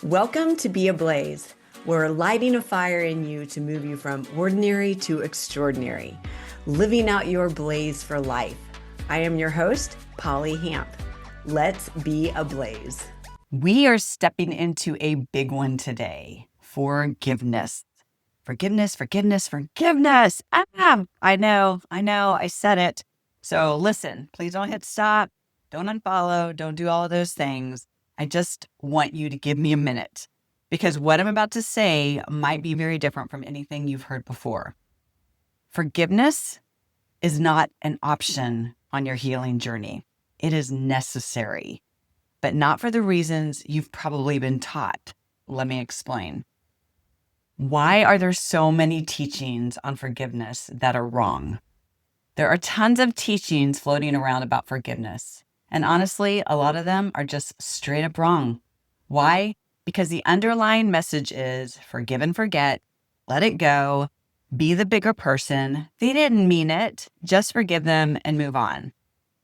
Welcome to Be Ablaze. We're lighting a fire in you to move you from ordinary to extraordinary, living out your blaze for life. I am your host, Polly Hamp. Let's be ablaze. We are stepping into a big one today. Forgiveness. Forgiveness. I know, I said it. So listen, please don't hit stop. Don't unfollow. Don't do all of those things. I just want you to give me a minute because what I'm about to say might be very different from anything you've heard before. Forgiveness is not an option on your healing journey. It is necessary, but not for the reasons you've probably been taught. Let me explain. Why are there so many teachings on forgiveness that are wrong? There are tons of teachings floating around about forgiveness. And honestly, a lot of them are just straight up wrong. Why? Because the underlying message is forgive and forget, let it go, be the bigger person. They didn't mean it. Just forgive them and move on.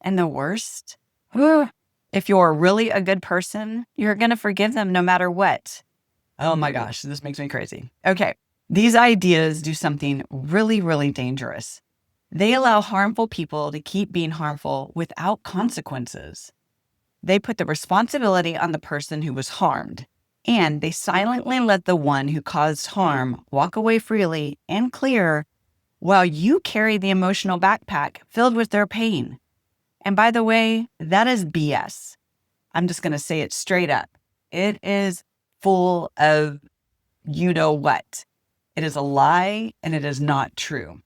And the worst, if you're really a good person, you're going to forgive them no matter what. Oh my gosh, this makes me crazy. Okay, these ideas do something really, really dangerous. They allow harmful people to keep being harmful without consequences. They put the responsibility on the person who was harmed, and they silently let the one who caused harm walk away freely and clear while you carry the emotional backpack filled with their pain. And by the way, that is BS. I'm just going to say it straight up. It is full of you know what. It is a lie and it is not true.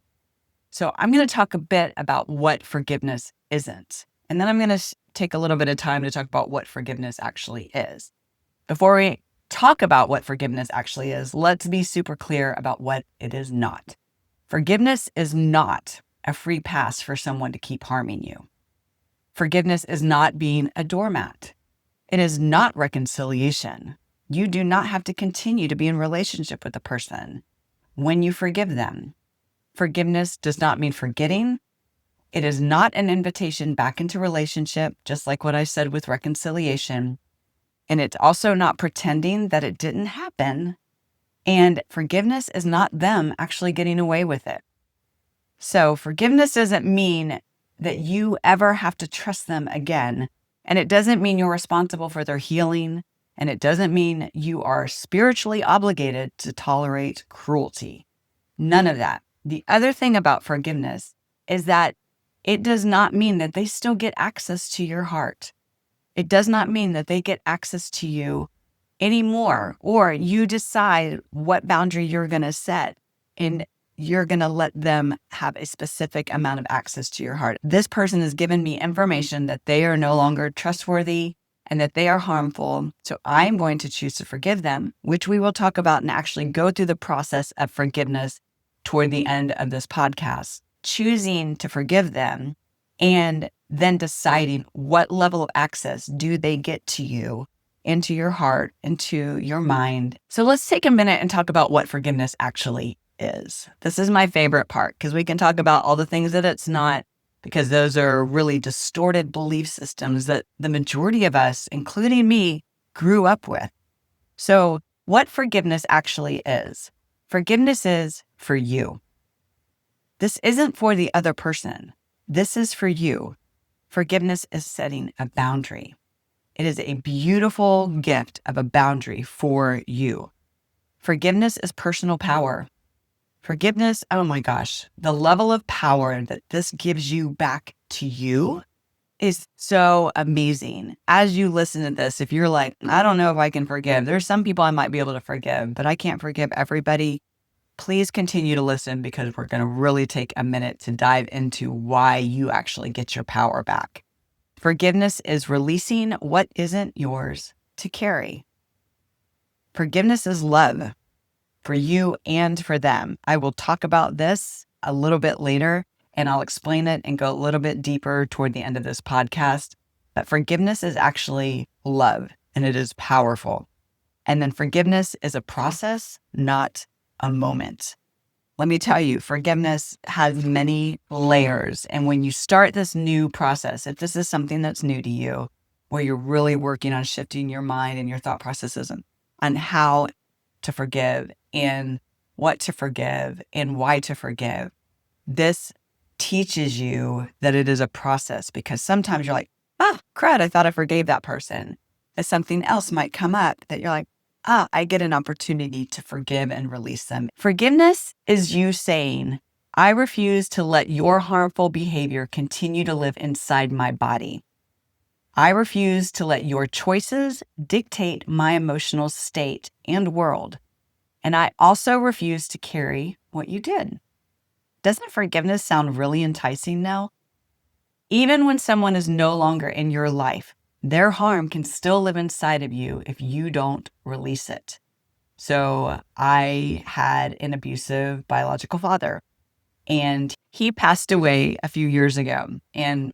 So I'm going to talk a bit about what forgiveness isn't. And then I'm going to take a little bit of time to talk about what forgiveness actually is. Before we talk about what forgiveness actually is, let's be super clear about what it is not. Forgiveness is not a free pass for someone to keep harming you. Forgiveness is not being a doormat. It is not reconciliation. You do not have to continue to be in relationship with the person when you forgive them. Forgiveness does not mean forgetting. It is not an invitation back into relationship, just like what I said with reconciliation. And it's also not pretending that it didn't happen. And forgiveness is not them actually getting away with it. So forgiveness doesn't mean that you ever have to trust them again. And it doesn't mean you're responsible for their healing. And it doesn't mean you are spiritually obligated to tolerate cruelty. None of that. The other thing about forgiveness is that it does not mean that they still get access to your heart. It does not mean that they get access to you anymore, or you decide what boundary you're going to set and you're going to let them have a specific amount of access to your heart. This person has given me information that they are no longer trustworthy and that they are harmful. So I'm going to choose to forgive them, which we will talk about and actually go through the process of forgiveness toward the end of this podcast, choosing to forgive them and then deciding what level of access do they get to you, into your heart, into your mind. So let's take a minute and talk about what forgiveness actually is. This is my favorite part because we can talk about all the things that it's not, because those are really distorted belief systems that the majority of us, including me, grew up with. So what forgiveness actually is. Forgiveness is for you. This isn't for the other person. This is for you. Forgiveness is setting a boundary. It is a beautiful gift of a boundary for you. Forgiveness is personal power. Forgiveness, oh my gosh, the level of power that this gives you back to you is so amazing. As you listen to this, if you're like, I don't know if I can forgive, there's some people I might be able to forgive, but I can't forgive everybody. Please continue to listen because we're going to really take a minute to dive into why you actually get your power back. Forgiveness is releasing what isn't yours to carry. Forgiveness is love for you and for them. I will talk about this a little bit later and I'll explain it and go a little bit deeper toward the end of this podcast. But forgiveness is actually love and it is powerful. And then forgiveness is a process, not a moment. Let me tell you, forgiveness has many layers. And when you start this new process, if this is something that's new to you, where you're really working on shifting your mind and your thought processes on how to forgive and what to forgive and why to forgive. This teaches you that it is a process, because sometimes you're like, crud, I thought I forgave that person. And something else might come up that you're like, I get an opportunity to forgive and release them. Forgiveness is you saying, I refuse to let your harmful behavior continue to live inside my body. I refuse to let your choices dictate my emotional state and world. And I also refuse to carry what you did. Doesn't forgiveness sound really enticing now? Even when someone is no longer in your life, their harm can still live inside of you if you don't release it. So I had an abusive biological father, and he passed away a few years ago.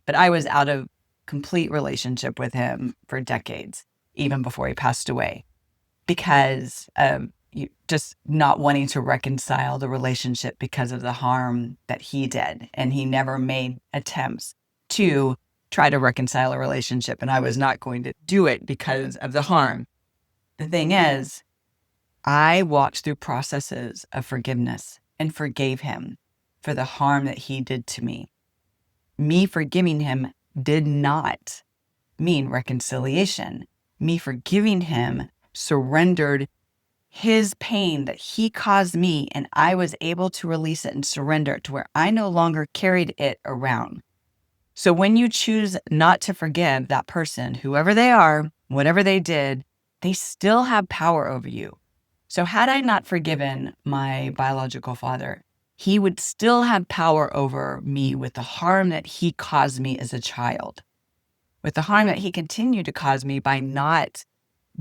But I was out of complete relationship with him for decades, even before he passed away, because of just not wanting to reconcile the relationship because of the harm that he did. And he never made attempts to try to reconcile a relationship. And I was not going to do it because of the harm. The thing is, I walked through processes of forgiveness and forgave him for the harm that he did to me. Me forgiving him did not mean reconciliation. Me forgiving him surrendered his pain that he caused me, and I was able to release it and surrender it to where I no longer carried it around. So when you choose not to forgive that person, whoever they are, whatever they did, they still have power over you. So had I not forgiven my biological father, he would still have power over me with the harm that he caused me as a child, with the harm that he continued to cause me by not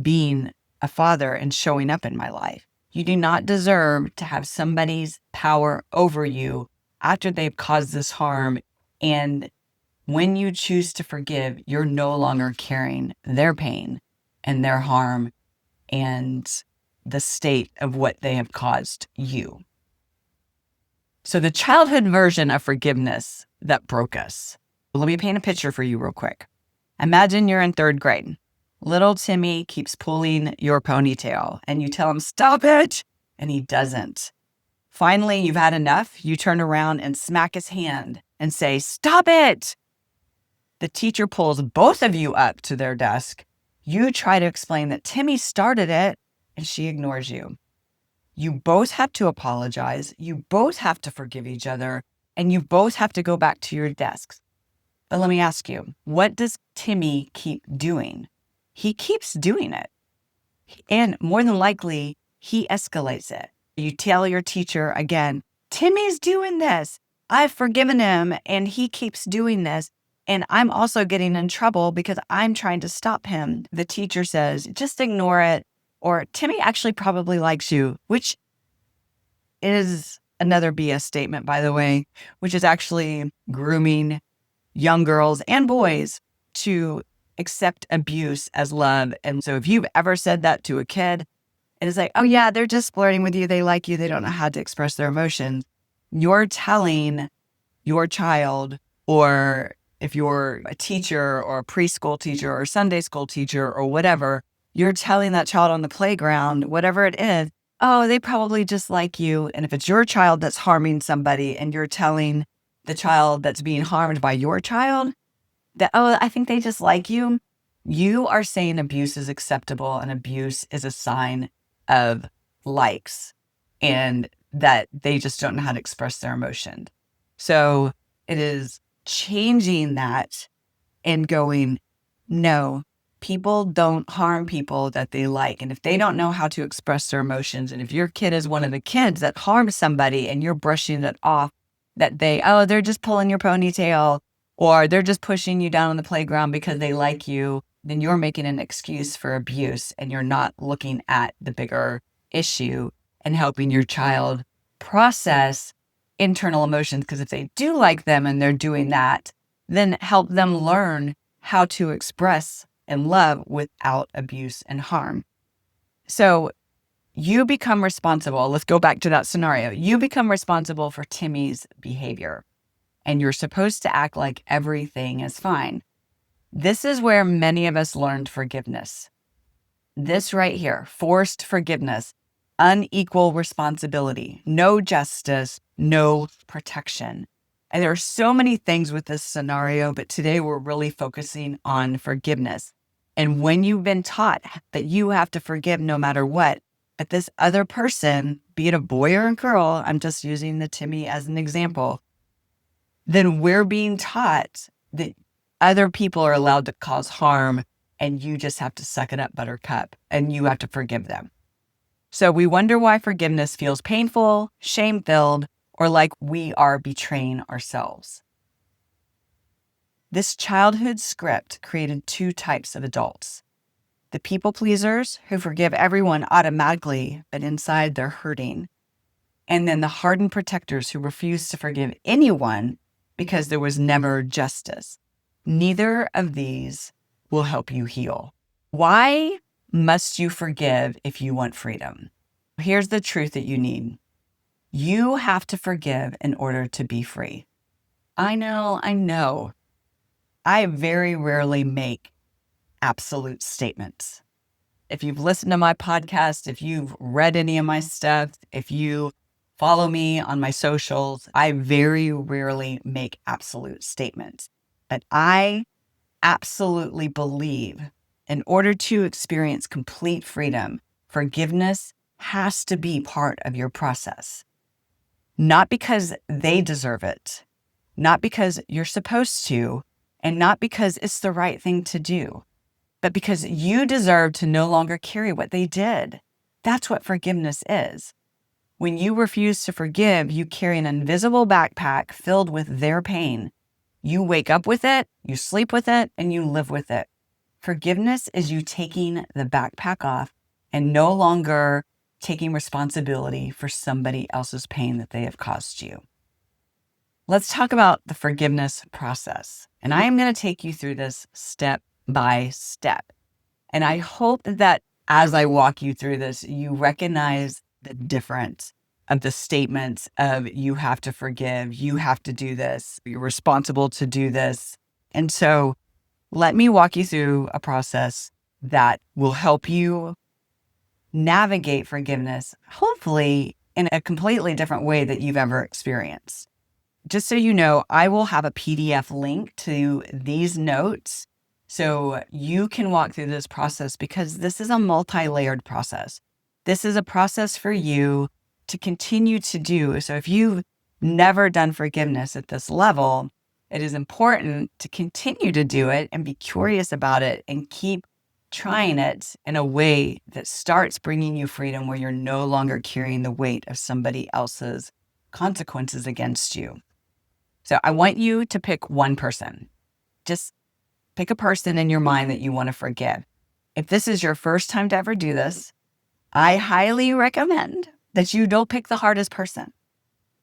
being a father and showing up in my life. You do not deserve to have somebody's power over you after they've caused this harm. And when you choose to forgive, you're no longer carrying their pain and their harm and the state of what they have caused you. So the childhood version of forgiveness that broke us. Let me paint a picture for you real quick. Imagine you're in third grade. Little Timmy keeps pulling your ponytail and you tell him, stop it, and he doesn't. Finally, you've had enough. You turn around and smack his hand and say, stop it. The teacher pulls both of you up to their desk. You try to explain that Timmy started it, and she ignores you. You both have to apologize. You both have to forgive each other, and you both have to go back to your desks. But let me ask you, what does Timmy keep doing? He keeps doing it. And more than likely, he escalates it. You tell your teacher again, Timmy's doing this. I've forgiven him, and he keeps doing this. And I'm also getting in trouble because I'm trying to stop him. The teacher says, just ignore it. Or Timmy actually probably likes you, which is another BS statement, by the way, which is actually grooming young girls and boys to accept abuse as love. And so if you've ever said that to a kid, and it's like, oh yeah, they're just flirting with you. They like you. They don't know how to express their emotions. You're telling your child, or if you're a teacher or a preschool teacher or Sunday school teacher or whatever, you're telling that child on the playground, whatever it is, oh, they probably just like you. And if it's your child that's harming somebody and you're telling the child that's being harmed by your child that, oh, I think they just like you, you are saying abuse is acceptable and abuse is a sign of likes and that they just don't know how to express their emotion. So it is changing that and going, no, people don't harm people that they like. And if they don't know how to express their emotions, and if your kid is one of the kids that harms somebody and you're brushing it off, that they're just pulling your ponytail or they're just pushing you down on the playground because they like you, then you're making an excuse for abuse and you're not looking at the bigger issue and helping your child process internal emotions. Because if they do like them and they're doing that, then help them learn how to express and love without abuse and harm. So you become responsible. Let's go back to that scenario. You become responsible for Timmy's behavior, and you're supposed to act like everything is fine. This is where many of us learned forgiveness. This right here, forced forgiveness, unequal responsibility, no justice, no protection. And there are so many things with this scenario, but today we're really focusing on forgiveness. And when you've been taught that you have to forgive no matter what, but this other person, be it a boy or a girl, I'm just using the Timmy as an example, then we're being taught that other people are allowed to cause harm and you just have to suck it up, buttercup, and you have to forgive them. So we wonder why forgiveness feels painful, shame-filled, or like we are betraying ourselves. This childhood script created two types of adults. The people pleasers who forgive everyone automatically, but inside they're hurting. And then the hardened protectors who refuse to forgive anyone because there was never justice. Neither of these will help you heal. Why must you forgive if you want freedom? Here's the truth that you need. You have to forgive in order to be free. I know. I very rarely make absolute statements. If you've listened to my podcast, if you've read any of my stuff, if you follow me on my socials, I very rarely make absolute statements. But I absolutely believe in order to experience complete freedom, forgiveness has to be part of your process. Not because they deserve it, not because you're supposed to, and not because it's the right thing to do, but because you deserve to no longer carry what they did. That's what forgiveness is. When you refuse to forgive, you carry an invisible backpack filled with their pain. You wake up with it, you sleep with it, and you live with it. Forgiveness is you taking the backpack off and no longer taking responsibility for somebody else's pain that they have caused you. Let's talk about the forgiveness process. And I am going to take you through this step by step. And I hope that as I walk you through this, you recognize the difference of the statements of you have to forgive, you have to do this, you're responsible to do this. And so let me walk you through a process that will help you navigate forgiveness, hopefully in a completely different way that you've ever experienced. Just so you know, I will have a PDF link to these notes so you can walk through this process because this is a multi-layered process. This is a process for you to continue to do. So if you've never done forgiveness at this level, it is important to continue to do it and be curious about it and keep trying it in a way that starts bringing you freedom where you're no longer carrying the weight of somebody else's consequences against you. So I want you to pick one person. Just pick a person in your mind that you want to forgive. If this is your first time to ever do this, I highly recommend that you don't pick the hardest person.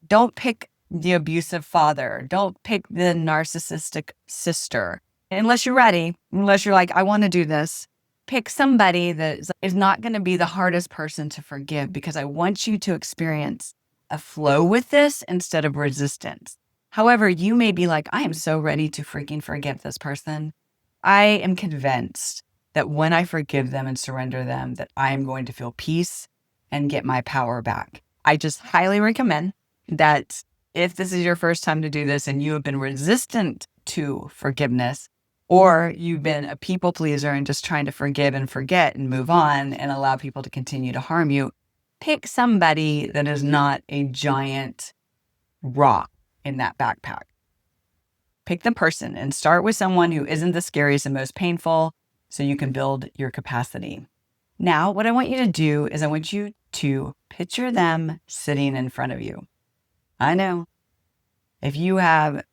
Don't pick the abusive father. Don't pick the narcissistic sister. Unless you're ready, unless you're like, I want to do this, pick somebody that is not going to be the hardest person to forgive because I want you to experience a flow with this instead of resistance. However, you may be like, I am so ready to freaking forgive this person. I am convinced that when I forgive them and surrender them, that I am going to feel peace and get my power back. I just highly recommend that if this is your first time to do this and you have been resistant to forgiveness, or you've been a people pleaser and just trying to forgive and forget and move on and allow people to continue to harm you, pick somebody that is not a giant rock in that backpack. Pick the person and start with someone who isn't the scariest and most painful so you can build your capacity. Now, what I want you to do is I want you to picture them sitting in front of you. I know if you have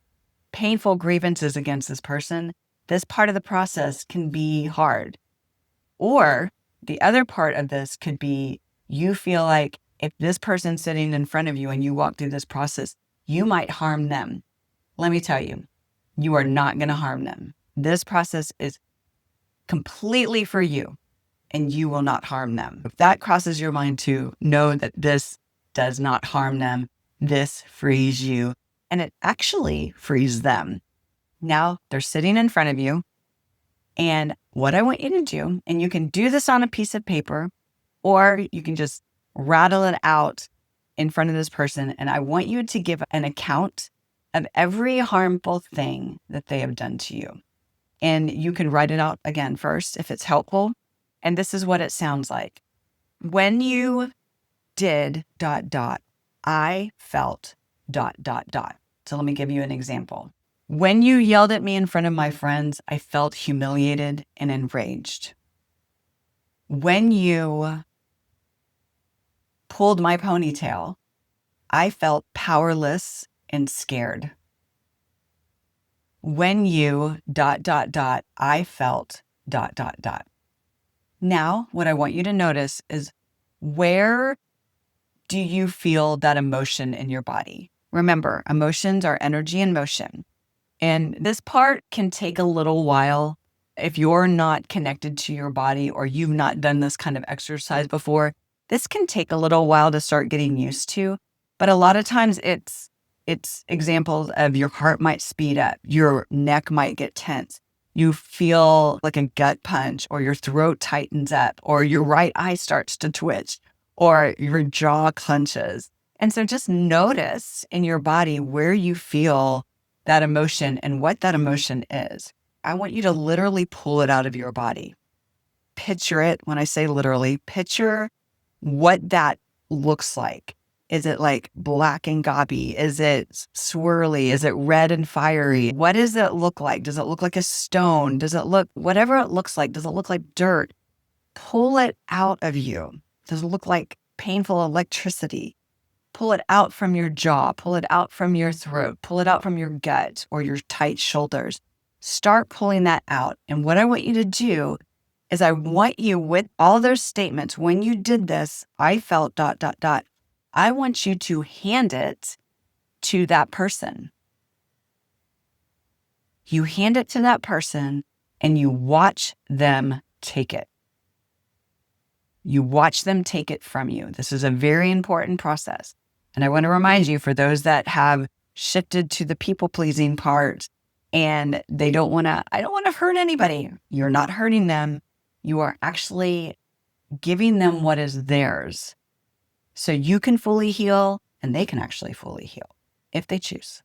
painful grievances against this person, this part of the process can be hard. Or the other part of this could be you feel like if this person's sitting in front of you and you walk through this process, you might harm them. Let me tell you, you are not going to harm them. This process is completely for you and you will not harm them. If that crosses your mind too, know that this does not harm them. This frees you and it actually frees them. Now they're sitting in front of you And what I want you to do, and you can do this on a piece of paper, or you can just rattle it out in front of this person. And I want you to give an account of every harmful thing that they have done to you. And you can write it out again first if it's helpful. And this is what it sounds like. When you did ... I felt ... So let me give you an example. When you yelled at me in front of my friends, I felt humiliated and enraged. When you pulled my ponytail, I felt powerless and scared. When you ... I felt ... Now, what I want you to notice is, where do you feel that emotion in your body? Remember, emotions are energy in motion. And this part can take a little while. If you're not connected to your body or you've not done this kind of exercise before, this can take a little while to start getting used to. But a lot of times it's examples of your heart might speed up, your neck might get tense. You feel like a gut punch, or your throat tightens up, or your right eye starts to twitch, or your jaw clenches. And so just notice in your body where you feel that emotion and what that emotion is. I want you to literally pull it out of your body. Picture it. When I say literally, picture what that looks like. Is it like black and gobby? Is it swirly? Is it red and fiery? What does it look like? Does it look like a stone? Does it look, whatever it looks like, does it look like dirt? Pull it out of you. Does it look like painful electricity? Pull it out from your jaw, pull it out from your throat, pull it out from your gut or your tight shoulders. Start pulling that out. And what I want you to do is, I want you, with all those statements, when you did this, I felt ... I want you to hand it to that person. You hand it to that person and you watch them take it. You watch them take it from you. This is a very important process. And I want to remind you, for those that have shifted to the people-pleasing part and they don't want to, I don't want to hurt anybody. You're not hurting them. You are actually giving them what is theirs, so you can fully heal and they can actually fully heal if they choose.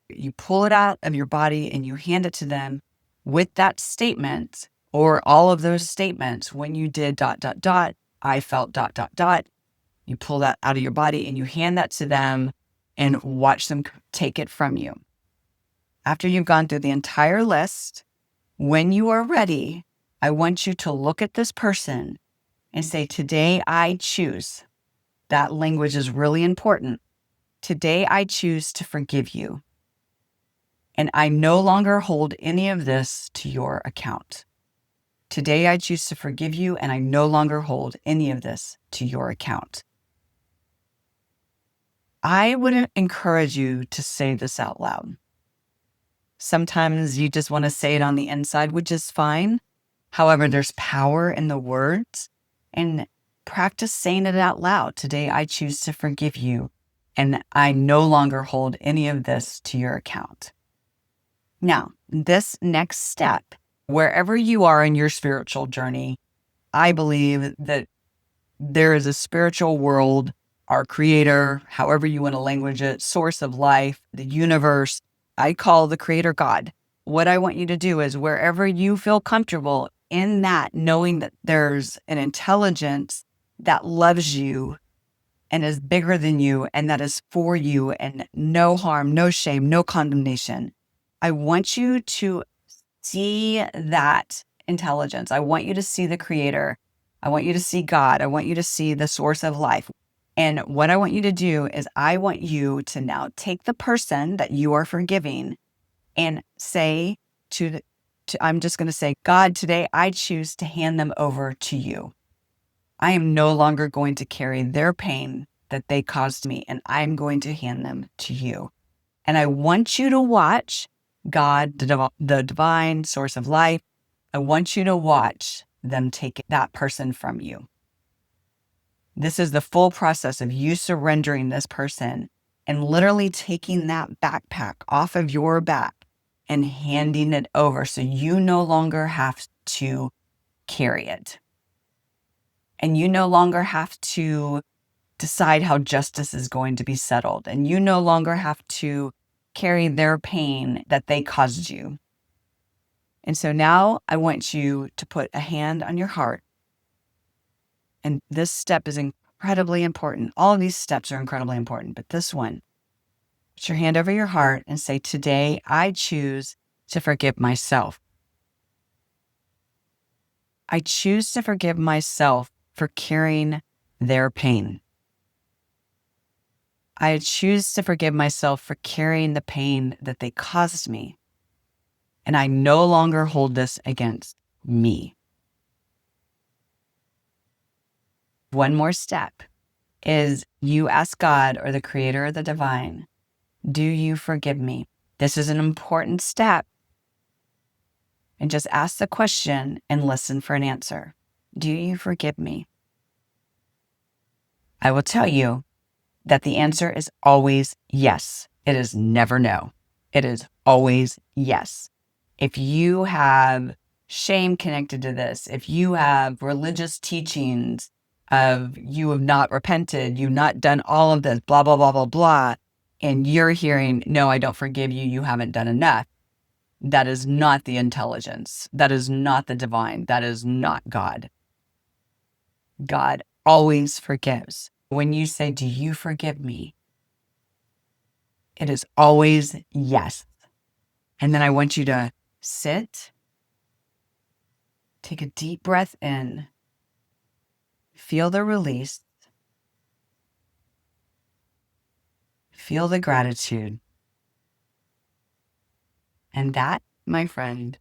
You pull it out of your body and you hand it to them with that statement, or all of those statements. When you did ... I felt ... You pull that out of your body and you hand that to them and watch them take it from you. After you've gone through the entire list, when you are ready, I want you to look at this person and say, today I choose. That language is really important. Today I choose to forgive you. And I no longer hold any of this to your account. Today I choose to forgive you, and I no longer hold any of this to your account. I would encourage you to say this out loud. Sometimes you just want to say it on the inside, which is fine. However, there's power in the words, and practice saying it out loud. Today I choose to forgive you, and I no longer hold any of this to your account. Now, this next step, wherever you are in your spiritual journey, I believe that there is a spiritual world, our creator, however you want to language it, source of life, the universe. I call the creator God. What I want you to do is, wherever you feel comfortable in that, knowing that there's an intelligence that loves you and is bigger than you and that is for you, and no harm, no shame, no condemnation. I want you to see that intelligence. I want you to see the creator. I want you to see God. I want you to see the source of life. And what I want you to do is, I want you to now take the person that you are forgiving and say I'm just going to say, God, today I choose to hand them over to you. I am no longer going to carry their pain that they caused me, and I'm going to hand them to you. And I want you to watch God, the divine source of life. I want you to watch them take that person from you. This is the full process of you surrendering this person and literally taking that backpack off of your back and handing it over so you no longer have to carry it. And you no longer have to decide how justice is going to be settled. And you no longer have to carry their pain that they caused you. And so now I want you to put a hand on your heart. And this step is incredibly important. All of these steps are incredibly important, but this one, put your hand over your heart and say, today I choose to forgive myself. I choose to forgive myself for carrying their pain. I choose to forgive myself for carrying the pain that they caused me. And I no longer hold this against me. One more step is you ask God or the creator or the divine, do you forgive me? This is an important step. And just ask the question and listen for an answer. Do you forgive me? I will tell you that the answer is always yes. It is never no. It is always yes. If you have shame connected to this, if you have religious teachings of you have not repented, you've not done all of this, blah, blah, blah, blah, blah, and you're hearing, no, I don't forgive you, you haven't done enough, that is not the intelligence. That is not the divine. That is not God. God always forgives. When you say, do you forgive me? It is always yes. And then I want you to sit, take a deep breath in, feel the release, feel the gratitude. And that, my friend,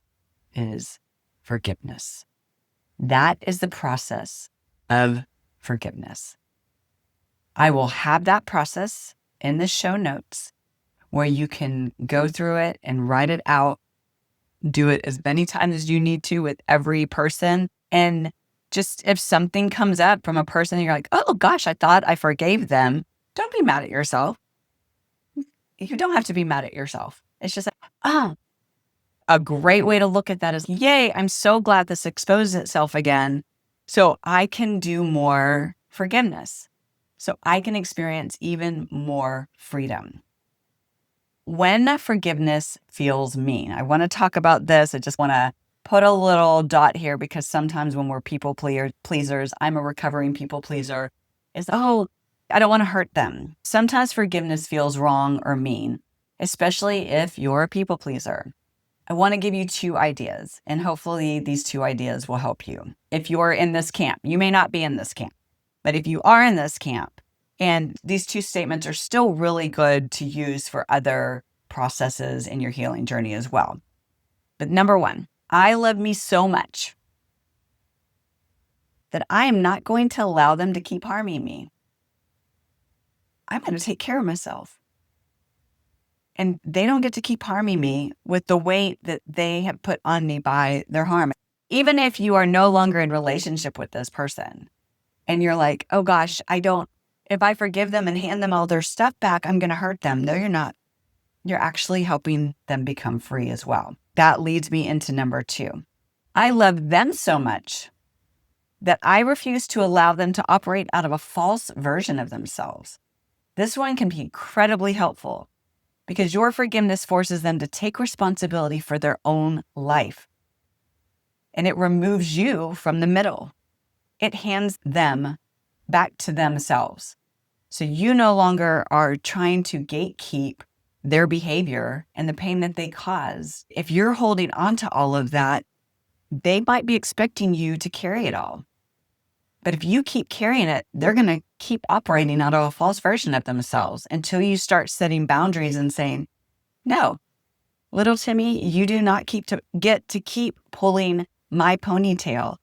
is forgiveness. That is the process of forgiveness. I will have that process in the show notes where you can go through it and write it out. Do it as many times as you need to with every person. And just if something comes up from a person and you're like, oh gosh, I thought I forgave them, don't be mad at yourself. You don't have to be mad at yourself. It's just like, a great way to look at that is, yay, I'm so glad this exposed itself again so I can do more forgiveness, so I can experience even more freedom. When forgiveness feels mean, I want to talk about this. I just want to put a little dot here because sometimes when we're people pleasers, I'm a recovering people pleaser, is, oh, I don't want to hurt them. Sometimes forgiveness feels wrong or mean, especially if you're a people pleaser. I want to give you two ideas, and hopefully these two ideas will help you. If you're in this camp, you may not be in this camp, but if you are in this camp, and these two statements are still really good to use for other processes in your healing journey as well. But number one, I love me so much that I am not going to allow them to keep harming me. I'm going to take care of myself. And they don't get to keep harming me with the weight that they have put on me by their harm. Even if you are no longer in relationship with this person and you're like, oh gosh, if I forgive them and hand them all their stuff back, I'm going to hurt them. No, you're not. You're actually helping them become free as well. That leads me into number two. I love them so much that I refuse to allow them to operate out of a false version of themselves. This one can be incredibly helpful because your forgiveness forces them to take responsibility for their own life. And it removes you from the middle. It hands them back to themselves. So you no longer are trying to gatekeep their behavior and the pain that they cause. If you're holding on to all of that, they might be expecting you to carry it all. But if you keep carrying it, they're going to keep operating out of a false version of themselves until you start setting boundaries and saying, no, little Timmy, you do not get to keep pulling my ponytail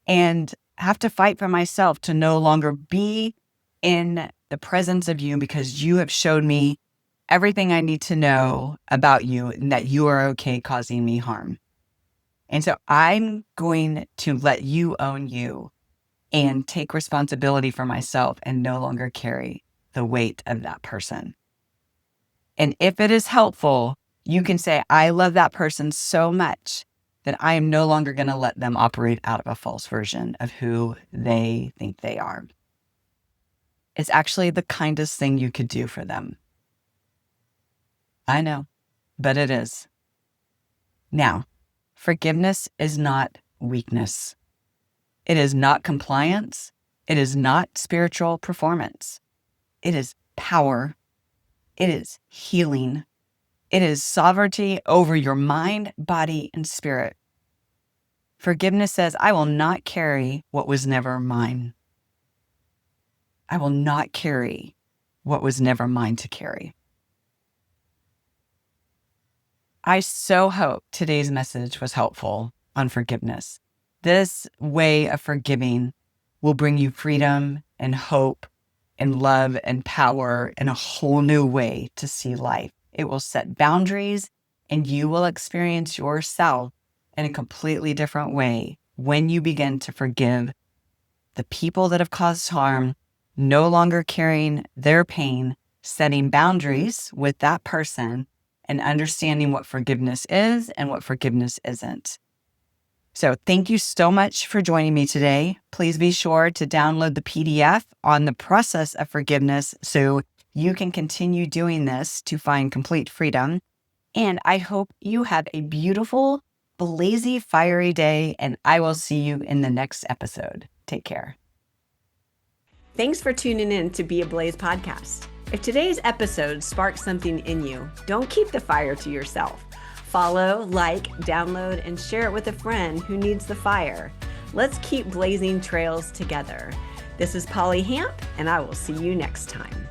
and have to fight for myself to no longer be in the presence of you because you have showed me everything I need to know about you and that you are okay causing me harm. And so I'm going to let you own you and take responsibility for myself and no longer carry the weight of that person. And if it is helpful, You can say, I love that person so much that I am no longer going to let them operate out of a false version of who they think they are. It's actually the kindest thing you could do for them. I know, but it is. Now, forgiveness is not weakness. It is not compliance. It is not spiritual performance. It is power. It is healing. It is sovereignty over your mind, body, and spirit. Forgiveness says, I will not carry what was never mine. I will not carry what was never mine to carry. I so hope today's message was helpful on forgiveness. This way of forgiving will bring you freedom and hope and love and power in a whole new way to see life. It will set boundaries, and you will experience yourself in a completely different way when you begin to forgive the people that have caused harm, no longer carrying their pain, setting boundaries with that person, and understanding what forgiveness is and what forgiveness isn't. So thank you so much for joining me today. Please be sure to download the PDF on the process of forgiveness so you can continue doing this to find complete freedom. And I hope you have a beautiful, blazy, fiery day, and I will see you in the next episode. Take care. Thanks for tuning in to Be a Blaze podcast. If today's episode sparked something in you, don't keep the fire to yourself. Follow, like, download, and share it with a friend who needs the fire. Let's keep blazing trails together. This is Polly Hamp, and I will see you next time.